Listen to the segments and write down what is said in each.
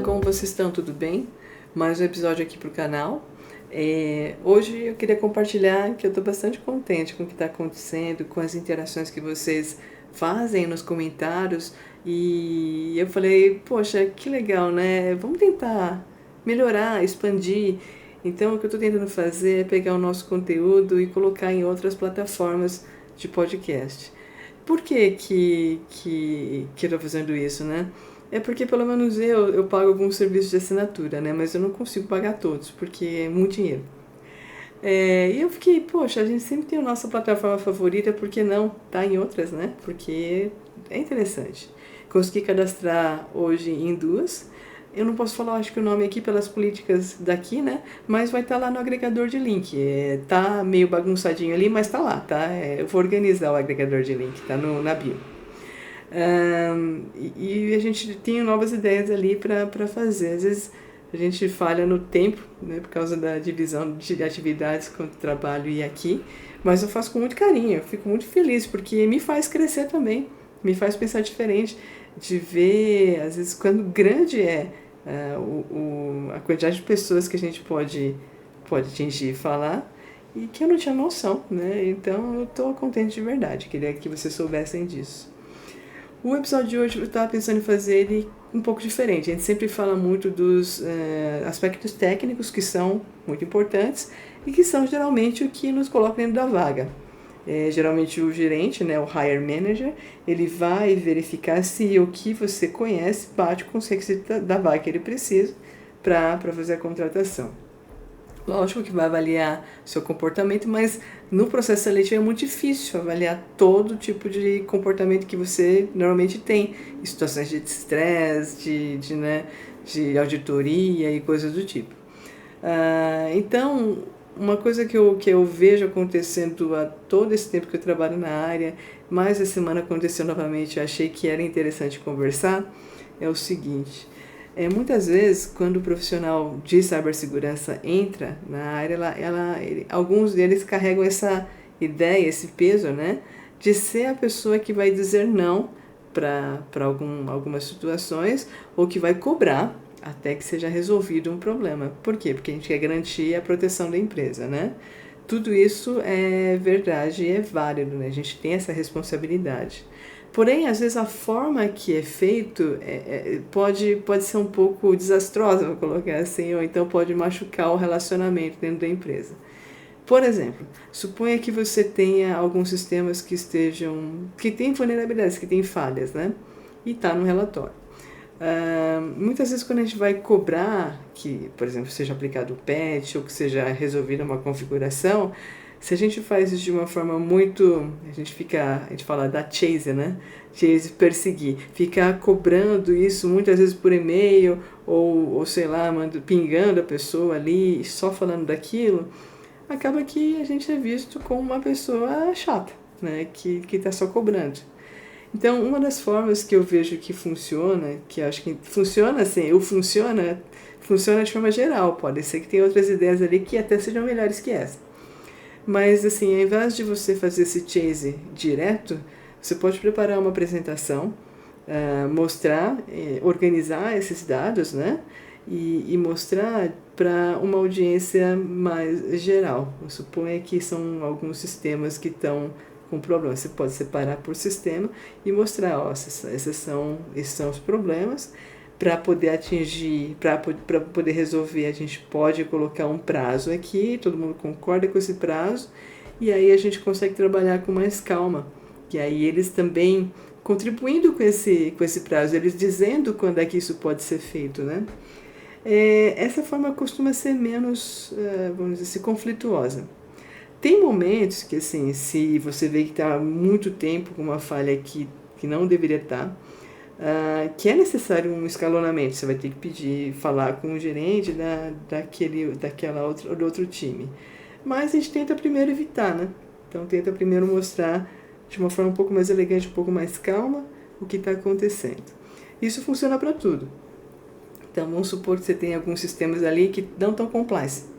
como vocês estão? Tudo bem? Mais um episódio aqui pro canal. Hoje eu queria compartilhar que eu estou bastante contente com o que está acontecendo, com as interações que vocês fazem nos comentários. E eu falei, poxa, que legal, né? Vamos tentar melhorar, expandir. Então o que eu estou tentando fazer é pegar o nosso conteúdo e colocar em outras plataformas de podcast. Por que eu estou fazendo isso, né? É porque pelo menos eu pago alguns serviços de assinatura, né? Mas eu não consigo pagar todos, porque é muito dinheiro. E eu fiquei, poxa, a gente sempre tem a nossa plataforma favorita, por que não tá em outras, né? Porque é interessante. Consegui cadastrar hoje em duas. Eu não posso falar, acho que o nome aqui pelas políticas daqui, né? Mas vai estar lá no agregador de link. Tá meio bagunçadinho ali, mas tá lá, tá? Eu vou organizar o agregador de link, tá na bio. E a gente tem novas ideias ali para fazer. Às vezes a gente falha no tempo, né, por causa da divisão de atividades com o trabalho e aqui, mas eu faço com muito carinho, eu fico muito feliz, porque me faz crescer também, me faz pensar diferente, de ver, às vezes, quando grande é a quantidade de pessoas que a gente pode atingir e falar, e que eu não tinha noção, né? Então eu estou contente de verdade, queria que vocês soubessem disso. O episódio de hoje eu estava pensando em fazer ele um pouco diferente. A gente sempre fala muito dos aspectos técnicos que são muito importantes e que são geralmente o que nos coloca dentro da vaga. Geralmente o gerente, né, o hire manager, ele vai verificar se o que você conhece bate com os requisitos da vaga que ele precisa para fazer a contratação. Lógico que vai avaliar seu comportamento, mas no processo seletivo é muito difícil avaliar todo tipo de comportamento que você normalmente tem, em situações de estresse, de auditoria e coisas do tipo. Então, uma coisa que eu vejo acontecendo há todo esse tempo que eu trabalho na área, mais essa semana aconteceu novamente, eu achei que era interessante conversar, é o seguinte. Muitas vezes, quando o profissional de cibersegurança entra na área, alguns deles carregam essa ideia, esse peso, né, de ser a pessoa que vai dizer não para algumas situações ou que vai cobrar até que seja resolvido um problema. Por quê? Porque a gente quer garantir a proteção da empresa, né? Tudo isso é verdade e é válido, né? A gente tem essa responsabilidade. Porém, às vezes a forma que é feito pode ser um pouco desastrosa, vou colocar assim, ou então pode machucar o relacionamento dentro da empresa. Por exemplo, suponha que você tenha alguns sistemas que têm vulnerabilidades, que têm falhas, né? E está no relatório. Muitas vezes quando a gente vai cobrar que, por exemplo, seja aplicado o patch ou que seja resolvida uma configuração, se a gente faz isso de uma forma muito, a gente fala da chase, né? Chase, perseguir, ficar cobrando isso muitas vezes por e-mail ou sei lá, pingando a pessoa ali, só falando daquilo, acaba que a gente é visto como uma pessoa chata, né? Que está só cobrando. Então, uma das formas que eu vejo que funciona, que eu acho que funciona assim, funciona de forma geral, pode ser que tenha outras ideias ali que até sejam melhores que essa. Mas, assim, ao invés de você fazer esse chase direto, você pode preparar uma apresentação, mostrar, organizar esses dados, né? E mostrar para uma audiência mais geral. Eu suponho que são alguns sistemas que estão com problemas. Você pode separar por sistema e mostrar, ó, esses são os problemas. Para poder atingir, para poder resolver, a gente pode colocar um prazo aqui, todo mundo concorda com esse prazo, e aí a gente consegue trabalhar com mais calma. E aí eles também contribuindo com esse prazo, eles dizendo quando é que isso pode ser feito, né? Essa forma costuma ser menos, vamos dizer assim, conflituosa. Tem momentos que, assim, se você vê que está muito tempo com uma falha que não deveria estar, que é necessário um escalonamento, você vai ter que falar com o gerente do outro time. Mas a gente tenta primeiro evitar, né? Então tenta primeiro mostrar de uma forma um pouco mais elegante, um pouco mais calma, o que está acontecendo. Isso funciona para tudo. Então vamos supor que você tem alguns sistemas ali que não estão compliance.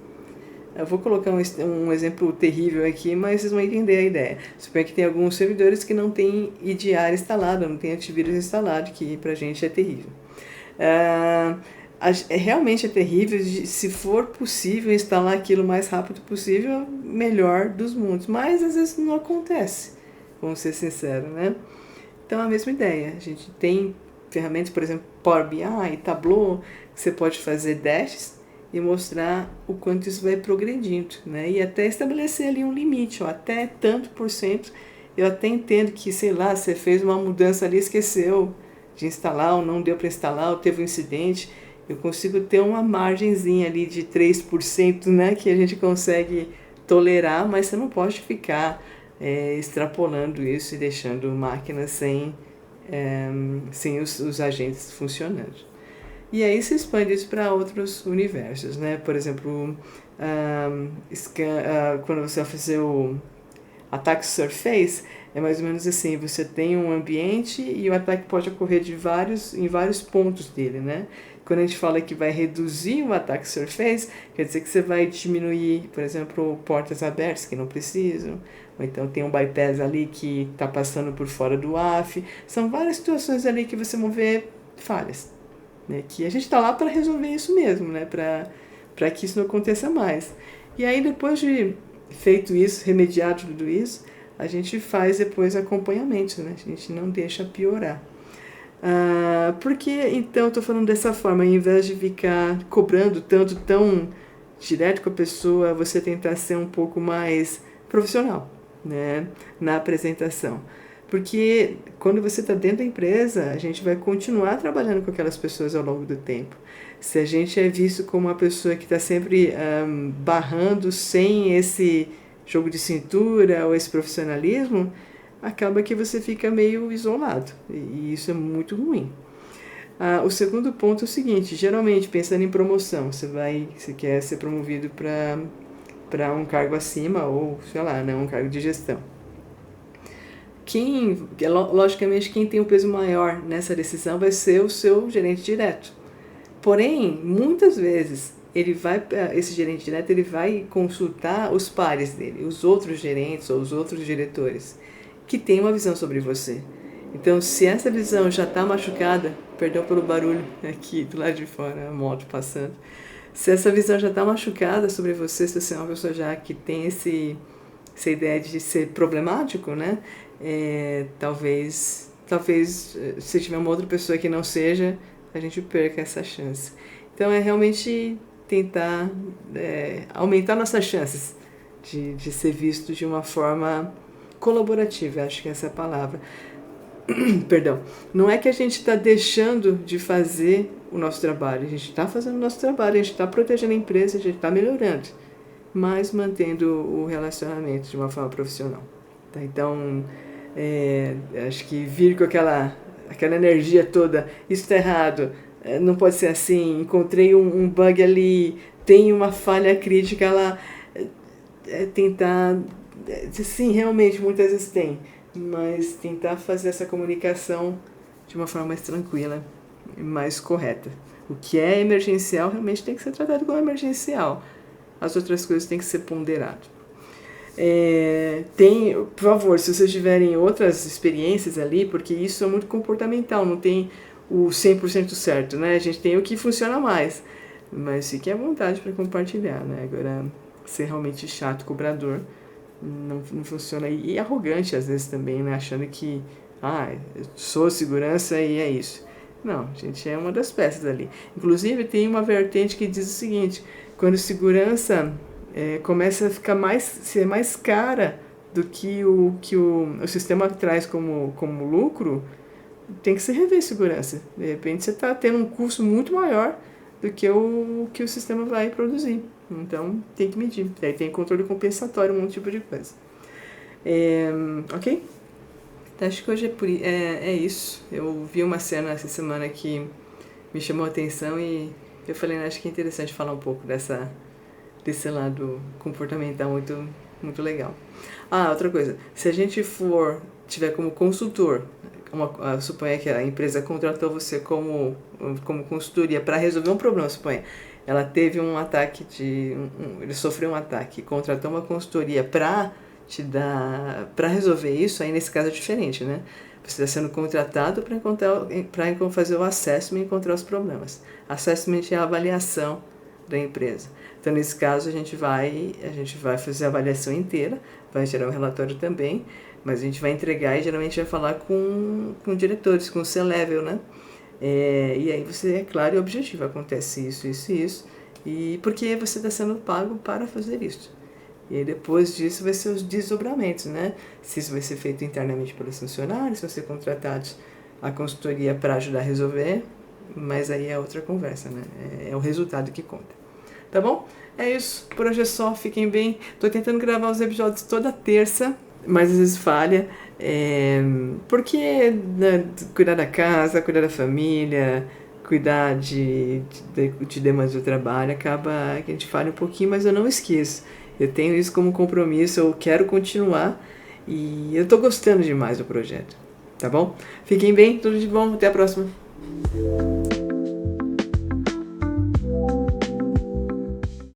Eu vou colocar um exemplo terrível aqui, mas vocês vão entender a ideia. Suponha que tem alguns servidores que não tem EDR instalado, não tem antivírus instalado, que pra gente é terrível. realmente é terrível. Se for possível instalar aquilo o mais rápido possível, melhor dos mundos. Mas às vezes não acontece, vamos ser sinceros, né? Então, a mesma ideia. A gente tem ferramentas, por exemplo, Power BI, Tableau, que você pode fazer dashes e mostrar o quanto isso vai progredindo, né? E até estabelecer ali um limite, ó, até tanto por cento. Eu até entendo que, sei lá, você fez uma mudança ali, esqueceu de instalar, ou não deu para instalar, ou teve um incidente. Eu consigo ter uma margenzinha ali de 3%, né, que a gente consegue tolerar, mas você não pode ficar extrapolando isso e deixando máquinas sem os agentes funcionando. E aí se expande isso para outros universos, né? Por exemplo, quando você vai fazer o ataque surface, é mais ou menos assim, você tem um ambiente e o ataque pode ocorrer em vários pontos dele, né? Quando a gente fala que vai reduzir o ataque surface, quer dizer que você vai diminuir, por exemplo, portas abertas que não precisam, ou então tem um bypass ali que está passando por fora do AF. São várias situações ali que você vão ver falhas, né? Que a gente está lá para resolver isso mesmo, né? Para que isso não aconteça mais. E aí, depois de feito isso, remediado tudo isso, a gente faz depois acompanhamento, né? A gente não deixa piorar. Por que então eu estou falando dessa forma? Ao invés de ficar cobrando tanto, tão direto com a pessoa, você tentar ser um pouco mais profissional, né, na apresentação. Porque quando você está dentro da empresa, a gente vai continuar trabalhando com aquelas pessoas ao longo do tempo. Se a gente é visto como uma pessoa que está sempre barrando sem esse jogo de cintura ou esse profissionalismo, acaba que você fica meio isolado, e isso é muito ruim. O segundo ponto é o seguinte: geralmente, pensando em promoção, você quer ser promovido para um cargo acima, ou sei lá, né, um cargo de gestão. Logicamente, quem tem um peso maior nessa decisão vai ser o seu gerente direto. Porém, muitas vezes, esse gerente direto ele vai consultar os pares dele, os outros gerentes ou os outros diretores, que têm uma visão sobre você. Então, se essa visão já está machucada, perdão pelo barulho aqui do lado de fora, a moto passando, se essa visão já está machucada sobre você, se você é uma pessoa já que tem essa ideia de ser problemático, né? Talvez se tiver uma outra pessoa que não seja, a gente perca essa chance. Então é realmente tentar aumentar nossas chances de ser visto de uma forma colaborativa, acho que essa é a palavra. Perdão. Não é que a gente está deixando de fazer o nosso trabalho, a gente está fazendo o nosso trabalho, a gente está protegendo a empresa, a gente está melhorando, mas mantendo o relacionamento de uma forma profissional. Tá? Então, acho que vir com aquela energia toda, isso está errado, não pode ser assim, encontrei um bug ali, tem uma falha crítica lá, tentar, sim, realmente, muitas vezes tem, mas tentar fazer essa comunicação de uma forma mais tranquila e mais correta. O que é emergencial realmente tem que ser tratado como emergencial, as outras coisas têm que ser ponderadas. Por favor, se vocês tiverem outras experiências ali, porque isso é muito comportamental, não tem o 100% certo, né? A gente tem o que funciona mais, mas fique à vontade para compartilhar, né? Agora, ser realmente chato, cobrador, não funciona. E arrogante às vezes também, né? Achando que, eu sou segurança e é isso. Não, gente, é uma das peças ali. Inclusive, tem uma vertente que diz o seguinte: quando segurança começa a ficar ser mais cara do que o sistema traz como lucro, tem que se rever segurança. De repente você está tendo um custo muito maior do que o sistema vai produzir. Então tem que medir. Daí tem controle compensatório, um tipo de coisa. Ok? Então, acho que hoje é isso. Eu vi uma cena essa semana que me chamou a atenção e eu falei, acho que é interessante falar um pouco desse lado comportamental muito, muito legal. Outra coisa, se a gente tiver como consultor, suponha que a empresa contratou você como consultoria para resolver um problema, suponha, ela teve um ataque ele sofreu um ataque, contratou uma consultoria para resolver isso, aí nesse caso é diferente, né? Você está sendo contratado para fazer o assessment e encontrar os problemas. Assessment é a avaliação da empresa. Então, nesse caso, a gente vai fazer a avaliação inteira, vai gerar um relatório também, mas a gente vai entregar e geralmente vai falar com diretores, com o C-Level, né? E aí você, é claro, e objetivo, acontece isso, isso e isso, e porque você está sendo pago para fazer isso. E aí depois disso vai ser os desdobramentos, né? Se isso vai ser feito internamente pelos funcionários, se vão ser contratados a consultoria para ajudar a resolver, mas aí é outra conversa, né? É o resultado que conta. Tá bom? É isso. Por hoje é só. Fiquem bem. Tô tentando gravar os episódios toda terça, mas às vezes falha. Porque né, cuidar da casa, cuidar da família, cuidar de demandas do trabalho, acaba que a gente falha um pouquinho, mas eu não esqueço. Eu tenho isso como compromisso, eu quero continuar e eu tô gostando demais do projeto. Tá bom? Fiquem bem, tudo de bom. Até a próxima.